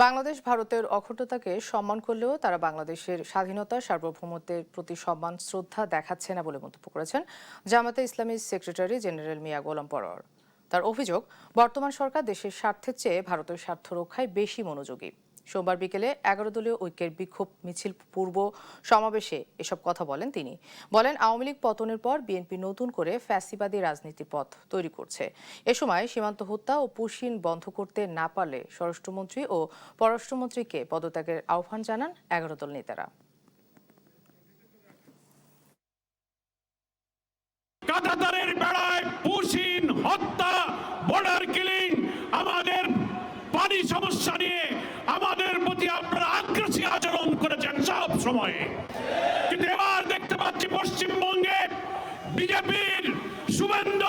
বাংলাদেশ ভারতের অখণ্ডতাকে সম্মান করলেও তারা বাংলাদেশের স্বাধীনতা সার্বভৌমত্বের প্রতি সম্মান শ্রদ্ধা দেখাচ্ছে না বলে মন্তব্য করেছেন জামায়াতে ইসলামীর সেক্রেটারি জেনারেল মিয়া গোলাম পরোয়ার। তার অভিযোগ, বর্তমান সরকার দেশের স্বার্থের চেয়ে ভারতের স্বার্থ রক্ষায় বেশি মনোযোগী। সোমবার বিকেলে 11 দলীয় ঐক্যের বিক্ষোভ মিছিল পূর্ব সমাবেশে এসব কথা বলেন তিনি। বলেন, আওয়ামী লীগ পতনের পর বিএনপি নতুন করে ফ্যাসিবাদী রাজনীতির পথ তৈরি করছে। এ সময় সীমান্ত হত্যা ও পুশিন বন্ধ করতে না পারলে স্বরাষ্ট্রমন্ত্রী ও পররাষ্ট্রমন্ত্রীকে পদত্যাগের আহ্বান জানান 11 দল নেতারা। কাঁটাতারের বেড়ায় পুশিন হত্যা, বর্ডার কিলিং, আমাদের পানি সমস্যা নিয়ে আমাদের প্রতি আপনারা আগ্রাসী আচরণ করেছেন সব সময়ে। কিন্তু এবার দেখতে পাচ্ছি পশ্চিমবঙ্গে বিজেপির শুভেন্দু